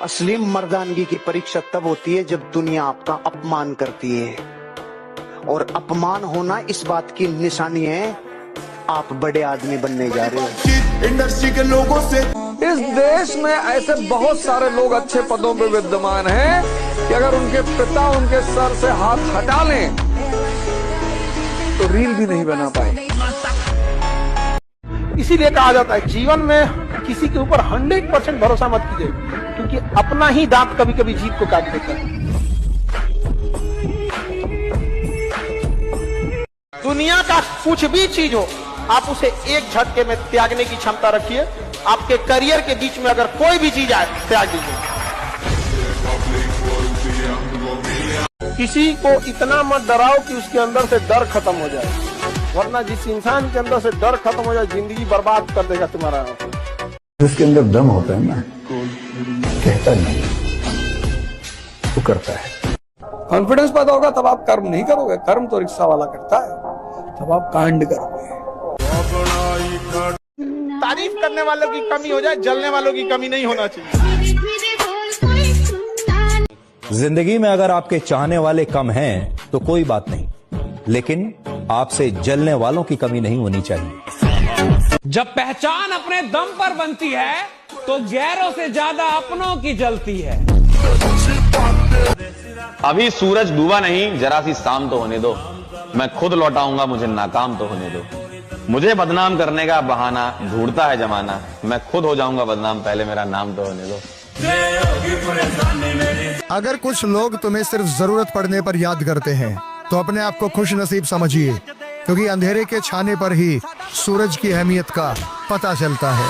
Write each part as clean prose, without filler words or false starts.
असली मर्दानगी की परीक्षा तब होती है जब दुनिया आपका अपमान करती है, और अपमान होना इस बात की निशानी है आप बड़े आदमी बनने जा रहे हो। इंडस्ट्री के लोगों से इस देश में ऐसे बहुत सारे लोग अच्छे पदों पे विद्यमान हैं कि अगर उनके पिता उनके सर से हाथ हटा लें तो रील भी नहीं बना पाए। इसीलिए कहा जाता है जीवन में किसी के ऊपर 100% भरोसा मत कीजिए, क्योंकि अपना ही दांत कभी कभी जीत को काट देता है। दुनिया का कुछ भी चीज हो, आप उसे एक झटके में त्यागने की क्षमता रखिए। आपके करियर के बीच में अगर कोई भी चीज आए, त्याग दीजिए। किसी को इतना मत डराओ कि उसके अंदर से डर खत्म हो जाए, वरना जिस इंसान के अंदर से डर खत्म हो जाए, जिंदगी बर्बाद कर देगा तुम्हारा। जिसके अंदर दम होता है ना, कहता नहीं, वो करता है। कॉन्फिडेंस पैदा होगा तब आप कर्म नहीं करोगे, कर्म तो रिक्शा वाला करता है, तब आप कांड करोगे। तारीफ करने वालों की कमी हो जाए, जलने वालों की कमी नहीं होना चाहिए। जिंदगी में अगर आपके चाहने वाले कम हैं तो कोई बात नहीं, लेकिन आपसे जलने वालों की कमी नहीं होनी चाहिए। जब पहचान अपने दम पर बनती है तो गैरों से ज्यादा अपनों की जलती है। अभी सूरज डूबा नहीं, जरा सी शाम तो होने दो, मैं खुद लौटाऊंगा, मुझे नाकाम तो होने दो। मुझे बदनाम करने का बहाना ढूंढता है जमाना, मैं खुद हो जाऊंगा बदनाम, पहले मेरा नाम तो होने दो। अगर कुछ लोग तुम्हें सिर्फ जरूरत पड़ने पर याद करते हैं तो अपने आप को खुश नसीब समझिए, क्योंकि अंधेरे के छाने पर ही सूरज की अहमियत का पता चलता है।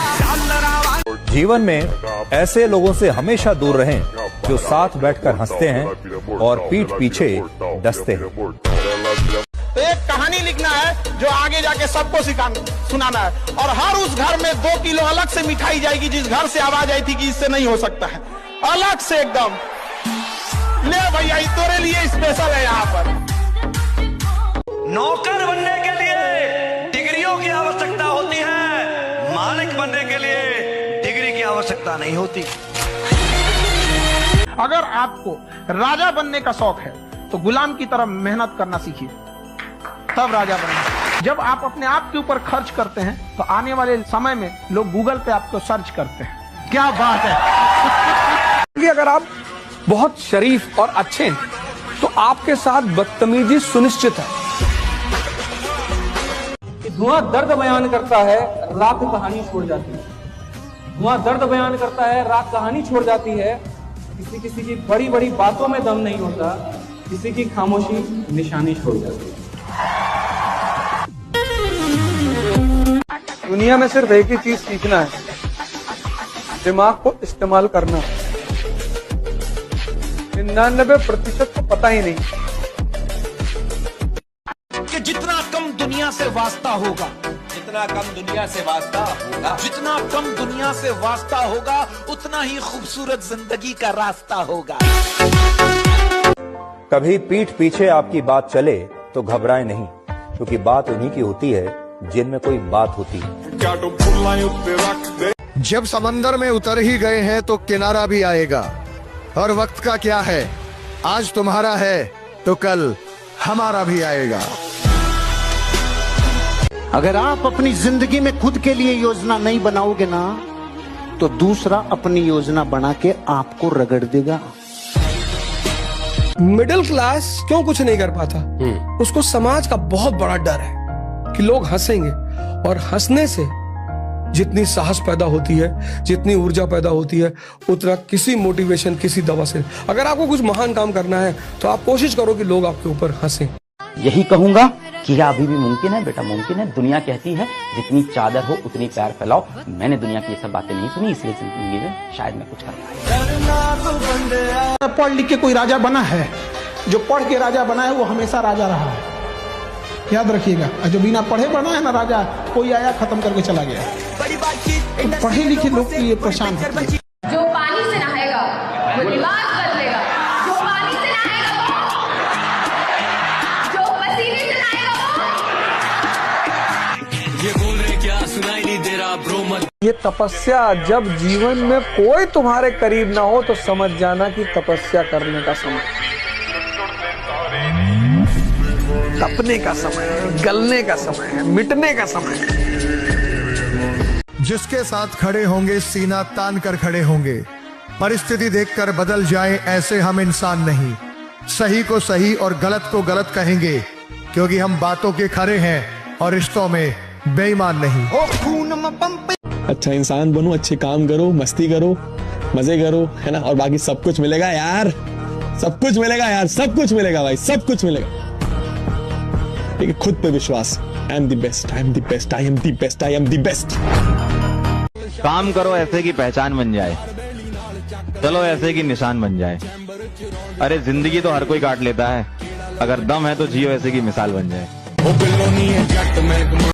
जीवन में ऐसे लोगों से हमेशा दूर रहें जो साथ बैठकर हंसते हैं और पीठ पीछे डसते हैं। तो एक कहानी लिखना है जो आगे जाके सबको सुनाना है, और हर उस घर में 2 किलो अलग से मिठाई जाएगी जिस घर से आवाज आई थी कि इससे नहीं हो सकता है, अलग से एकदम। ले भैया, तेरे लिए स्पेशल है यहाँ पर। नौकर बनने के लिए डिग्रियों की आवश्यकता होती है, मालिक बनने के लिए डिग्री की आवश्यकता नहीं होती। अगर आपको राजा बनने का शौक है तो गुलाम की तरह मेहनत करना सीखिए, तब राजा बनेंगे। जब आप अपने आप के ऊपर खर्च करते हैं तो आने वाले समय में लोग गूगल पे आपको सर्च करते हैं। क्या बात है कि अगर आप बहुत शरीफ और अच्छे हैं तो आपके साथ बदतमीजी सुनिश्चित है। धुआं दर्द बयान करता है, राख कहानी छोड़ जाती है। धुआं दर्द बयान करता है, राख कहानी छोड़ जाती है। किसी किसी की बड़ी बड़ी बातों में दम नहीं होता, किसी की खामोशी निशानी छोड़ जाती है। दुनिया में सिर्फ एक ही चीज सीखना है, दिमाग को इस्तेमाल करना। 99% को पता ही नहीं कि जितना कम दुनिया से वास्ता होगा, जितना कम दुनिया से वास्ता होगा, जितना कम दुनिया से वास्ता होगा, उतना ही खूबसूरत जिंदगी का रास्ता होगा। कभी पीठ पीछे आपकी बात चले तो घबराएं नहीं, क्योंकि बात उन्हीं की होती है जिनमें कोई बात होती है। जब समंदर में उतर ही गए हैं तो किनारा भी आएगा, और वक्त का क्या है, आज तुम्हारा है तो कल हमारा भी आएगा। अगर आप अपनी जिंदगी में खुद के लिए योजना नहीं बनाओगे ना, तो दूसरा अपनी योजना बना के आपको रगड़ देगा। मिडिल क्लास क्यों कुछ नहीं कर पाता? उसको समाज का बहुत बड़ा डर है कि लोग हंसेंगे, और हंसने से जितनी साहस पैदा होती है, जितनी ऊर्जा पैदा होती है, उतना किसी मोटिवेशन, किसी दवा से। अगर आपको कुछ महान काम करना है तो आप कोशिश करो कि लोग आपके ऊपर हंसें। यही कहूंगा कि यह अभी भी मुमकिन है बेटा, मुमकिन है। दुनिया कहती है जितनी चादर हो उतनी प्यार फैलाओ। मैंने दुनिया की ये सब बातें नहीं सुनी, इसलिए जिंदगी में शायद मैं कुछ कर पाया। पढ़ लिख के कोई राजा बना है? जो पढ़ के राजा बना है वो हमेशा राजा रहा है, याद रखिएगा। जो बिना पढ़े बना है ना राजा, कोई आया खत्म करके चला गया। तो पढ़े लिखे लोग की ये पहचान है। जो पानी से नहाएगा वो लिबास बदलेगा, जो पानी से नहाएगा वो, जो पसीने से नहाएगा वो। ये बोल रहे क्या सुनाई नहीं दे रहा ब्रो मत। ये तपस्या, जब जीवन में कोई तुम्हारे करीब ना हो तो समझ जाना कि तपस्या करने का समय, तपने का समय है, गलने का समय है, मिटने का समय है। जिसके साथ खड़े होंगे सीना तान कर खड़े होंगे। परिस्थिति देखकर बदल जाए ऐसे हम इंसान नहीं। सही को सही और गलत को गलत कहेंगे, क्योंकि हम बातों के खरे हैं और रिश्तों में बेईमान नहीं। अच्छा इंसान बनो, अच्छे काम करो, मस्ती करो, मजे करो, है ना, और बाकी सब कुछ मिलेगा यार, सब कुछ मिलेगा यार, सब कुछ मिलेगा भाई, सब कुछ मिलेगा। लेकिन खुद पे विश्वास, I am the best, I am the best, I am the best, I am the best. काम करो ऐसे की पहचान बन जाए, चलो ऐसे की निशान बन जाए। अरे जिंदगी तो हर कोई काट लेता है, अगर दम है तो जियो ऐसे की मिसाल बन जाए।